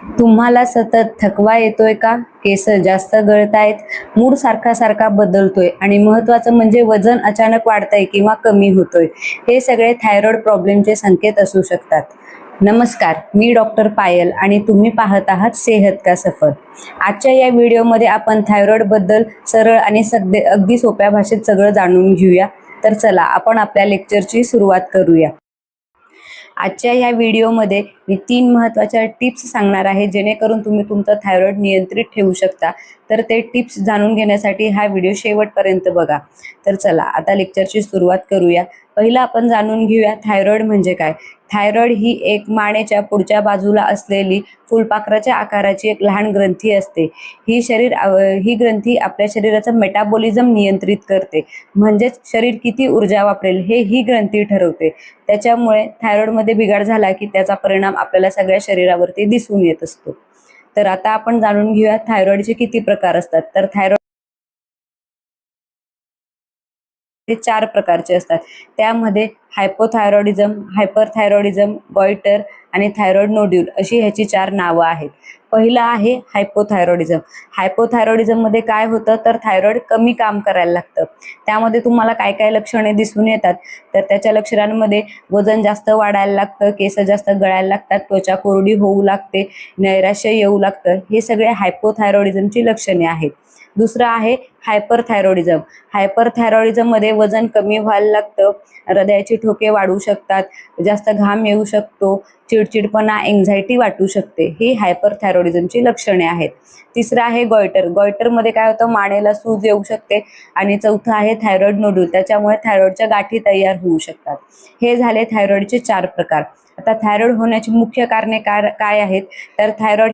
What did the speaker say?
तुम्हाला सतत थकवा येतोय का? केस जास्त गळतायत, मूड सारखा सारखा बदलतोय आणि महत्त्वाचं म्हणजे वजन अचानक वाढतंय किंवा कमी होतोय, हे सगळे थायरॉइड प्रॉब्लेमचे संकेत असू शकतात. नमस्कार, मी डॉक्टर पायल आणि तुम्ही पाहत आहात सेहत का सफर. आजच्या या व्हिडिओमध्ये आपण थायरॉइड बद्दल सरळ आणि अगदी सोप्या भाषेत सगळं जाणून घेऊया. तर चला आपण आपल्या लेक्चरची सुरुवात करूया. आजच्या या व्हिडिओमध्ये मी 3 महत्त्वाच्या टिप्स सांगणार आहे, जेणेकरून तुम्ही तुमचा थायरॉइड नियंत्रित ठेवू शकता. तर ते टिप्स जाणून घेण्यासाठी हा व्हिडिओ शेवटपर्यंत बघा. तर चला आता लेक्चरची सुरुवात करूया. पहिलं आपण जाणून घेऊया थायरॉइड म्हणजे काय. थायरॉइड ही एक मानेच्या पुढच्या बाजूला असलेली फुलपाखराच्या आकाराची एक लहान ग्रंथी असते. ही ग्रंथी आपल्या शरीराचं मेटाबॉलिझम नियंत्रित करते. म्हणजेच शरीर किती ऊर्जा वापरेल हे ही ग्रंथी ठरवते. त्याच्यामुळे थायरॉइडमध्ये बिघाड झाला की त्याचा परिणाम आपल्याला सगळ्या शरीरावरती दिसून येत असतो. तर आता आपण जाणून घेऊया थायरॉइडचे किती प्रकार असतात. तर थायरॉइड हे 4 प्रकारचे असतात. त्यामध्ये हायपोथायरॉइडिझम, हायपरथायरॉइडिझम, गॉइटर आणि थायरॉइड नोड्यूल अशी ह्याची 4 नावं आहेत. पहिलं आहे हायपोथायरॉइडिझम. हायपोथायरॉइडिझममध्ये काय होतं, तर थायरॉइड कमी काम करायला लागतं. त्यामध्ये तुम्हाला काय काय लक्षणे दिसून येतात, तर त्याच्या लक्षणांमध्ये वजन जास्त वाढायला लागतं, केस जास्त गळायला लागतात, त्वचा कोरडी होऊ लागते, नैराश्य येऊ लागतं. हे सगळे हायपोथायरॉइडिझमची लक्षणे आहेत. दुसरं आहे हायपरथायरॉइडिझम. हायपरथायरॉइडिझममध्ये वजन कमी व्हायला लागतं, हृदयाचे ठोके वाढू शकतात, जास्त घाम येऊ शकतो, चिडचिडपणा, एन्झायटी वाटू शकते. ही हायपरथायरॉइडिझमची लक्षणे आहेत. तिसरं आहे गॉइटर. गॉइटरमध्ये काय होतं, मानेला सूज येऊ शकते. आणि चौथं आहे थायरॉइड नोड्यूल. त्याच्यामुळे थायरॉइडच्या गाठी तयार होऊ शकतात. हे झाले थायरॉइडचे 4 प्रकार. आता थायरॉइड होण्याची मुख्य कारणे काय आहेत, तर थायरॉइड